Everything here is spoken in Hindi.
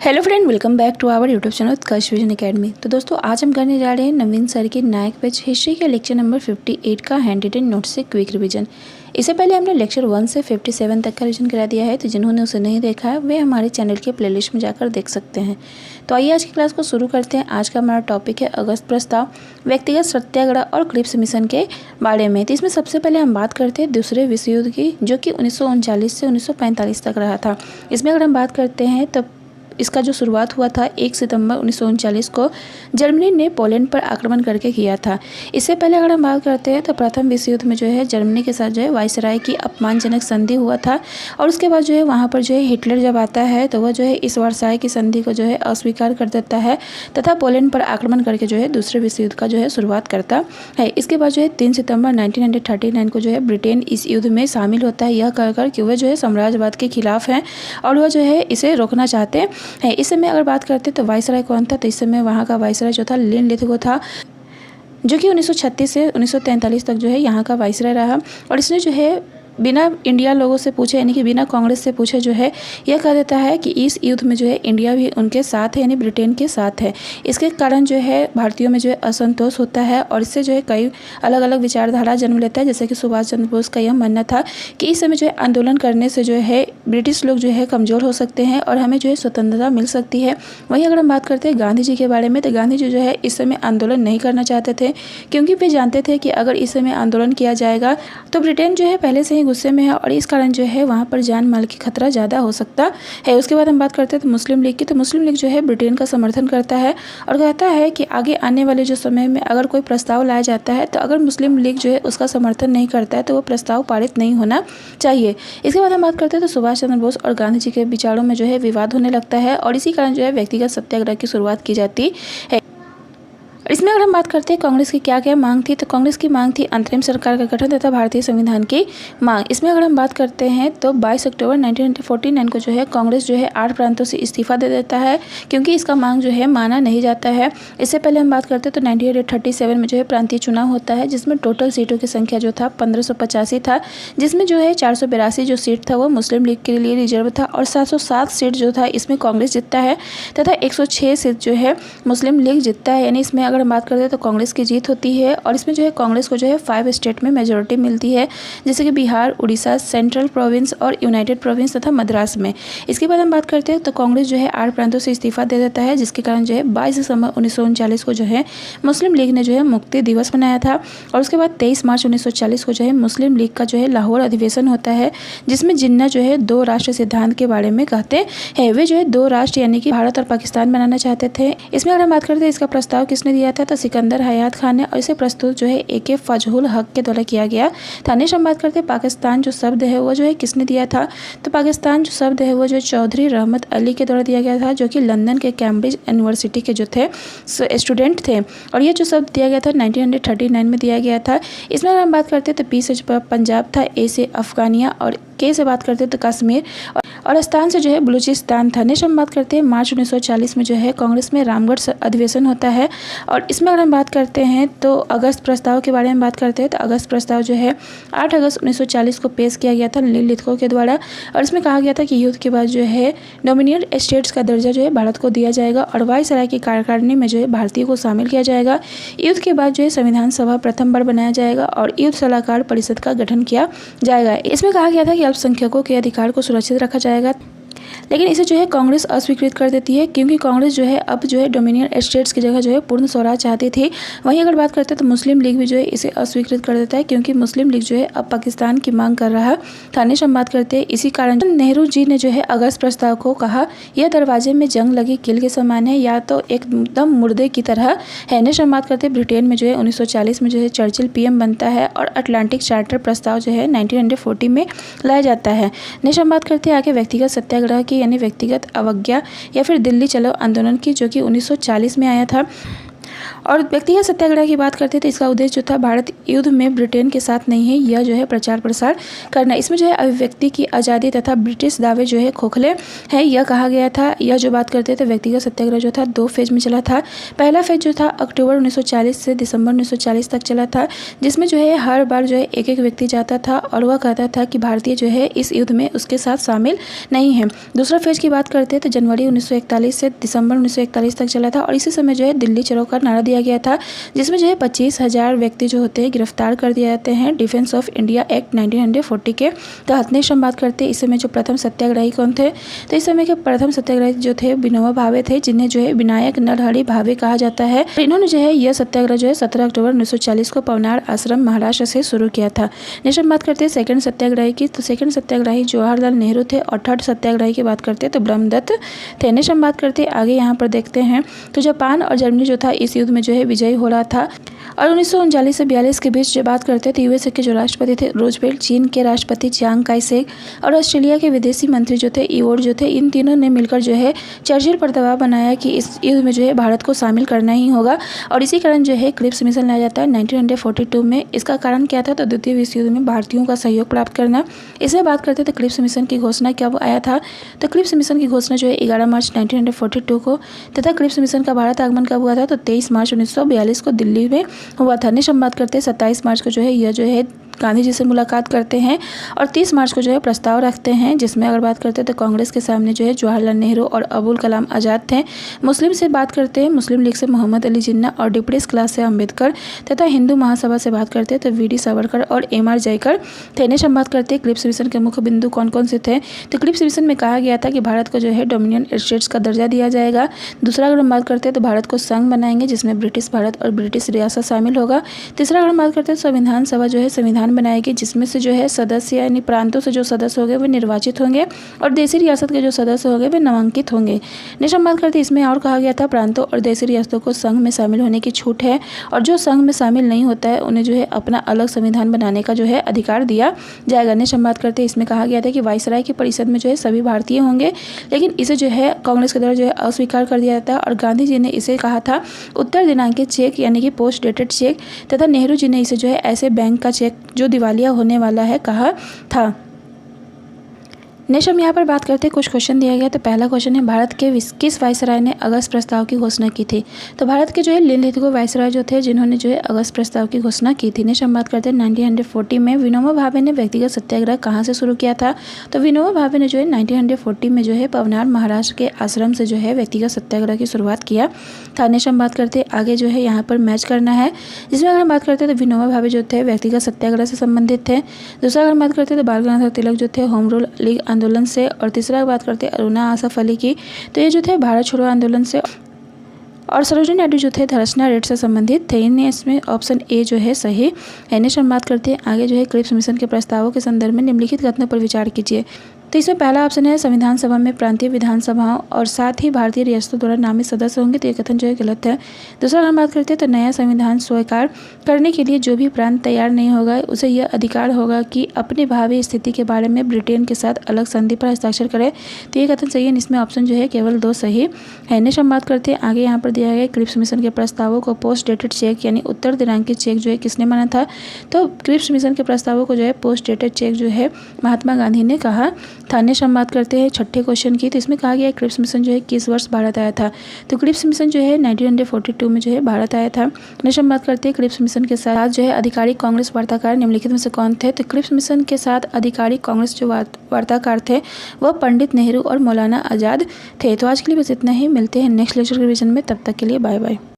Hello friend, welcome back to our YouTube channel Utkarsh vision academy. तो दोस्तों, आज हम करने जा रहे हैं नवीन सर के नायक पेज हिस्ट्री के लेक्चर नंबर 58 का हैंड रिटन नोट से क्विक रिवीजन। इससे पहले हमने लेक्चर 1 से 57 तक का रिवीजन करा दिया है, तो जिन्होंने उसे नहीं देखा है वे हमारे चैनल के प्लेलिस्ट में जाकर देख सकते हैं। तो आइए आज की क्लास को शुरू करते हैं। आज का हमारा टॉपिक है अगस्त प्रस्ताव, व्यक्तिगत सत्याग्रह और क्रिप्स मिशन के बारे में। तो इसमें सबसे पहले हम बात करते हैं दूसरे विश्व युद्ध की, जो कि 1939 से 1945 तक रहा था। इसमें अगर हम बात करते हैं तो इसका जो शुरुआत हुआ था 1 सितंबर 1939 को जर्मनी ने पोलैंड पर आक्रमण करके किया था। इससे पहले अगर हम बात करते हैं तो प्रथम विश्व युद्ध में जो है जर्मनी के साथ जो है वायसराय की अपमानजनक संधि हुआ था, और उसके बाद जो है वहाँ पर जो है हिटलर जब आता है तो वह जो है इस वर्साय की संधि को जो है अस्वीकार कर देता है तथा पोलैंड पर आक्रमण करके जो है दूसरे विश्व युद्ध का जो है शुरुआत करता है। इसके बाद जो है 3 सितंबर 1939 को जो है ब्रिटेन इस युद्ध में शामिल होता है, यह कहकर कि वह जो है साम्राज्यवाद के खिलाफ हैं और वह जो है इसे रोकना चाहते हैं। इस समय अगर बात करते तो वायसराय कौन था, तो इस समय वहाँ का वायसराय जो था लिनलिथगो था, जो कि 1936 से 1943 तक जो है यहाँ का वायसराय रहा। और इसने जो है बिना इंडिया लोगों से पूछे, यानी कि बिना कांग्रेस से पूछे जो है यह कह देता है कि इस युद्ध में जो है इंडिया भी उनके साथ है, यानी ब्रिटेन के साथ है। इसके कारण जो है भारतीयों में जो है असंतोष होता है और इससे जो है कई अलग अलग विचारधारा जन्म लेता है। जैसे कि सुभाष चंद्र बोस का यह मानना था कि इस समय जो है आंदोलन करने से जो है ब्रिटिश लोग जो है कमज़ोर हो सकते हैं और हमें जो है स्वतंत्रता मिल सकती है। वहीं अगर हम बात करते हैं गांधी जी के बारे में, तो गांधी जी जो है इस समय आंदोलन नहीं करना चाहते थे, क्योंकि वे जानते थे कि अगर इस समय आंदोलन किया जाएगा तो ब्रिटेन जो है पहले से ही गुस्से में है और इस कारण जो है वहाँ पर जान माल की खतरा ज़्यादा हो सकता है। उसके बाद हम बात करते हैं तो मुस्लिम लीग की। तो मुस्लिम लीग जो है ब्रिटेन का समर्थन करता है और कहता है कि आगे आने वाले जो समय में अगर कोई प्रस्ताव लाया जाता है तो अगर मुस्लिम लीग जो है उसका समर्थन नहीं करता है तो वो प्रस्ताव पारित नहीं होना चाहिए। इसके बाद हम बात करते हैं तो सुभाष चंद्र बोस और गांधी जी के विचारों में जो है विवाद होने लगता है और इसी कारण जो है व्यक्तिगत सत्याग्रह की शुरुआत की जाती है। इसमें अगर हम बात करते हैं कांग्रेस की क्या क्या मांग थी, तो कांग्रेस की मांग थी अंतरिम सरकार का गठन तथा भारतीय संविधान की मांग। इसमें अगर हम बात करते हैं तो 22 अक्टूबर 1949 को जो है कांग्रेस जो है 8 प्रांतों से इस्तीफा दे देता है, क्योंकि इसका मांग जो है माना नहीं जाता है। इससे पहले हम बात करते हैं तो 1937 में जो है प्रांतीय चुनाव होता है, जिसमें टोटल सीटों की संख्या जो था 1585 था, जिसमें जो है 482 जो सीट था वो मुस्लिम लीग के लिए रिजर्व था और 707 सीट जो था इसमें कांग्रेस जीतता है तथा 106 सीट जो है मुस्लिम लीग जीतता है। यानी इसमें अगर हम बात करते हैं तो कांग्रेस की जीत होती है और इसमें जो है कांग्रेस को जो है 5 स्टेट में मेजॉरिटी मिलती है, जैसे कि बिहार, उड़ीसा, सेंट्रल प्रोविंस और यूनाइटेड प्रोविंस तथा मद्रास में। इसके बाद हम बात करते हैं तो कांग्रेस जो है 8 प्रांतों से इस्तीफा दे देता है, जिसके कारण जो है 22 दिसंबर 1939 को जो है मुस्लिम लीग ने जो है मुक्ति दिवस मनाया था। और उसके बाद 23 मार्च 1940 को जो है मुस्लिम लीग का जो है लाहौर अधिवेशन होता है, जिसमें जिन्ना जो है 2 राष्ट्र सिद्धांत के बारे में कहते हैं। वे जो है 2 राष्ट्र यानी कि भारत और पाकिस्तान बनाना चाहते थे। इसमें अगर हम बात करते हैं इसका प्रस्ताव किसने दिया था, तो सिकंदर हयात खान ने, और इसे प्रस्तुत जो है AK फजहुल हक के द्वारा किया गया था। नेक्स्ट हम बात करते हैं पाकिस्तान जो शब्द है वो जो है किसने दिया था, तो पाकिस्तान जो शब्द है वो जो चौधरी रहमत अली के द्वारा दिया गया था, जो कि लंदन के कैम्ब्रिज यूनिवर्सिटी के जो थे स्टूडेंट थे। और ये जो शब्द दिया गया था 1939 में दिया गया था। इसमें अगर हम बात करते हैं तो P से पंजाब था, A से अफगानिया और K से बात करते हैं तो कश्मीर और स्थान से जो है बलूचिस्तान था। नेक्स्ट हम बात करते हैं मार्च 1940 में जो है कांग्रेस में रामगढ़ अधिवेशन होता है। और इसमें अगर हम बात करते हैं तो अगस्त प्रस्ताव के बारे में बात करते हैं तो अगस्त प्रस्ताव जो है 8 अगस्त 1940 को पेश किया गया था लिनलिथगो के द्वारा। और इसमें कहा गया था कि युद्ध के बाद जो है डोमिनियन स्टेट्स का दर्जा जो है भारत को दिया जाएगा और वायसराय की कार्यकारिणी में जो है भारतीय को शामिल किया जाएगा। युद्ध के बाद जो है संविधान सभा प्रथम बार बनाया जाएगा और युद्ध सलाहकार परिषद का गठन किया जाएगा। इसमें कहा गया था कि अल्पसंख्यकों के अधिकार को सुरक्षित रखा जाएगा, लेकिन इसे जो है कांग्रेस अस्वीकृत कर देती है, क्योंकि कांग्रेस जो है अब जो है डोमिनियन स्टेट्स की जगह जो है पूर्ण स्वराज चाहती थी। वहीं अगर बात करते हैं तो मुस्लिम लीग भी जो है इसे अस्वीकृत कर देता है, क्योंकि मुस्लिम लीग जो है अब पाकिस्तान की मांग कर रहा था। नेक्स्ट हम बात करते हैं इसी कारण नेहरू जी ने जो है अगस्त प्रस्ताव को कहा यह दरवाजे में जंग लगी किल के समान है, या तो एकदम मुर्दे की तरह है। नेक्स्ट हम बात करते हैं ब्रिटेन में जो है 1940 में जो है चर्चिल PM बनता है और अटलांटिक चार्टर प्रस्ताव जो है 1940 में लाया जाता है। नेक्स्ट हम बात करते हैं आगे व्यक्तिगत सत्याग्रह की, यानी व्यक्तिगत अवज्ञा या फिर दिल्ली चलो आंदोलन की, जो कि 1940 में आया था। और व्यक्तिगत सत्याग्रह की बात करते हैं तो इसका उद्देश्य जो था भारत युद्ध में ब्रिटेन के साथ नहीं है, यह जो है प्रचार प्रसार करना। इसमें जो है अभिव्यक्ति की आज़ादी तथा ब्रिटिश दावे जो है खोखले हैं, यह कहा गया था। यह जो बात करते थे व्यक्तिगत सत्याग्रह जो था 2 फेज में चला था। पहला फेज जो था अक्टूबर 1940 से दिसंबर 1940 तक चला था, जिसमें जो है हर बार जो है एक एक व्यक्ति जाता था और वह कहता था कि भारतीय जो है इस युद्ध में उसके साथ शामिल नहीं है। दूसरा फेज की बात करते हैं तो जनवरी 1941 से दिसंबर 1941 तक चला था और इसी समय जो है दिल्ली चलो का नारा दिया गया था, जिसमें जो है 25,000 व्यक्ति जो होते हैं गिरफ्तार कर दिए जाते हैं डिफेंस ऑफ इंडिया एक्ट 1940 के तहत। नेक्स्ट हम बात करते हैं इस समय जो प्रथम सत्याग्रही कौन थे, तो इस समय के प्रथम सत्याग्रही जो थे विनोबा भावे थे, जिन्हें जो है विनायक नरहरि भावे कहा जाता है। इन्होंने जो है यह सत्याग्रह जो है 17 अक्टूबर 1940 को पवनार आश्रम महाराष्ट्र से शुरू किया था। नेक्स्ट हम बात करते हैं सेकंड सत्याग्रही की, तो सेकंड सत्याग्रही जवाहरलाल नेहरू थे और थर्ड सत्याग्रही की बात करते हैं तो ब्रह्मदत्त थे। नेक्स्ट हम बात करते हैं आगे यहाँ पर देखते हैं तो जापान और जर्मनी जो था इस युद्ध में जो है विजयी हो रहा था। और 1939 से 42 के बीच जो बात करते थे यूएसए के जो राष्ट्रपति थे रूजवेल्ट, चीन के राष्ट्रपति चियांग काई शेक और ऑस्ट्रेलिया के विदेशी मंत्री जो थे इवोर्ड जो थे, इन तीनों ने मिलकर जो है चर्चिल पर दबाव बनाया कि इस युद्ध में जो है भारत को शामिल करना ही होगा और इसी कारण जो है क्रिप्स मिशन लाया जाता है 1942 में। इसका कारण क्या था, तो द्वितीय विश्व युद्ध में भारतीयों का सहयोग प्राप्त करना। इसमें बात करते थे क्रिप्स मिशन की घोषणा कब आया था, तो क्रिप्स मिशन की घोषणा जो है 11 मार्च 1942 को, तथा क्रिप्स मिशन का भारत आगमन कब हुआ था, तो 23 मार्च 1942 को दिल्ली में हुआ था। नेक्स्ट हम बात करते हैं 27 मार्च को जो है यह जो है गांधी जी से मुलाकात करते हैं और 30 मार्च को जो है प्रस्ताव रखते हैं, जिसमें अगर बात करते हैं तो कांग्रेस के सामने जो है जवाहरलाल नेहरू और अबुल कलाम आज़ाद थे। मुस्लिम से बात करते हैं, मुस्लिम लीग से मोहम्मद अली जिन्ना और डिप्रेस क्लास से अम्बेडकर, तथा हिंदू महासभा से बात करते हैं तो वी डी सावरकर और एम.आर. जयकर थे। नेक्स्ट हम बात करते हैं क्रिप्स मिशन के मुख्य बिंदु कौन कौन से थे, तो क्रिप्स मिशन में कहा गया था कि भारत को जो है डोमिनियन स्टेट्स का दर्जा दिया जाएगा। दूसरा अगर हम बात करते हैं तो भारत को संघ बनाएंगे जिसमें ब्रिटिश भारत और ब्रिटिश रियासत शामिल होगा। तीसरा अगर हम बात करते हैं संविधान सभा जो है संविधान बनाएगी, जिसमें से जो है सदस्य यानी प्रांतों से जो सदस्य होंगे वे निर्वाचित होंगे और देशी रियासत के जो सदस्य होंगे वे नामांकित होंगे। नेक्स्ट हम बात करते हैं इसमें और कहा गया था प्रांतों और देशी रियासतों को संघ में शामिल होने की छूट है और जो संघ में शामिल नहीं होता है उन्हें जो है अपना अलग संविधान बनाने का जो है अधिकार दिया जाएगा। नेक्स्ट हम बात करते हैं इसमें कहा गया था कि वायसराय की परिषद में जो है सभी भारतीय होंगे, लेकिन इसे जो है कांग्रेस के द्वारा जो है अस्वीकार कर दिया जाता है और गांधी जी ने इसे कहा था उत्तर दिनांकित चेक यानी कि पोस्ट डेटेड चेक, तथा नेहरू जी ने इसे जो है ऐसे बैंक का चेक जो दिवालिया होने वाला है कहा था। नेक्स्ट हम यहाँ पर बात करते हैं कुछ क्वेश्चन दिया गया। तो पहला क्वेश्चन है भारत के किस वायसराय ने अगस्त प्रस्ताव की घोषणा की थी, तो भारत के जो है निम्नलिखित वायसराय जो थे जिन्होंने जो है अगस्त प्रस्ताव की घोषणा की थी। नेक्स्ट हम बात करते हैं 1940 में विनोबा भावे ने व्यक्तिगत सत्याग्रह कहाँ से शुरू किया था, तो विनोबा भावे ने जो है 1940 में जो है पवनार महाराष्ट्र के आश्रम से जो है व्यक्तिगत सत्याग्रह की शुरुआत किया था। नेक्स्ट हम बात करते हैं आगे जो है यहाँ पर मैच करना है, जिसमें अगर हम बात करते हैं तो विनोबा भावे जो थे व्यक्तिगत सत्याग्रह से संबंधित थे। दूसरा अगर हम बात करते हैं तो बाल गंगाधर तिलक जो थे होम रूल लीग आंदोलन से, और तीसरा बात करते हैं अरुणा आसफ अली की, तो ये जो थे भारत छोड़ो आंदोलन से, और सरोजिनी नायडू जो थे धर्षणा रेट से संबंधित थे। इन्हें इसमें ऑप्शन ए जो है सही है। नेक्स्ट हम बात करते हैं आगे जो है क्रिप्स मिशन के प्रस्तावों के संदर्भ में निम्नलिखित कथनों पर विचार कीजिए। तो इसमें पहला ऑप्शन है संविधान सभा में प्रांतीय विधानसभाओं और साथ ही भारतीय रियासतों द्वारा नामित सदस्य होंगे, तो ये कथन जो है गलत है। दूसरा हम बात करते हैं तो नया संविधान स्वीकार करने के लिए जो भी प्रांत तैयार नहीं होगा उसे यह अधिकार होगा कि अपनी भावी स्थिति के बारे में ब्रिटेन के साथ अलग संधि पर हस्ताक्षर करे, तो ये कथन सही है। इसमें ऑप्शन जो है केवल 2 सही है। नेक्स्ट हम बात करते हैं आगे यहाँ पर दिया गया क्रिप्स मिशन के प्रस्तावों को पोस्ट डेटेड चेक यानी उत्तर दिनांकित चेक जो है किसने माना था, तो क्रिप्स मिशन के प्रस्तावों को जो है पोस्ट डेटेड चेक जो है महात्मा गांधी ने कहा था। नेक्स्ट हम बात करते हैं छठे क्वेश्चन की, तो इसमें कहा गया क्रिप्स मिशन जो है किस वर्ष भारत आया था, तो क्रिप्स मिशन जो है 1942 में जो है भारत आया था। नेक्स्ट हम बात करते हैं क्रिप्स मिशन के साथ जो है आधिकारिक कांग्रेस वार्ताकार निम्नलिखित में से कौन थे, तो क्रिप्स मिशन के साथ आधिकारिक कांग्रेस जो वार्ताकार थे वह पंडित नेहरू और मौलाना आज़ाद थे। तो आज के लिए बस इतना ही, मिलते हैं नेक्स्ट लेक्चर रिवीजन में, तब तक के लिए बाय बाय।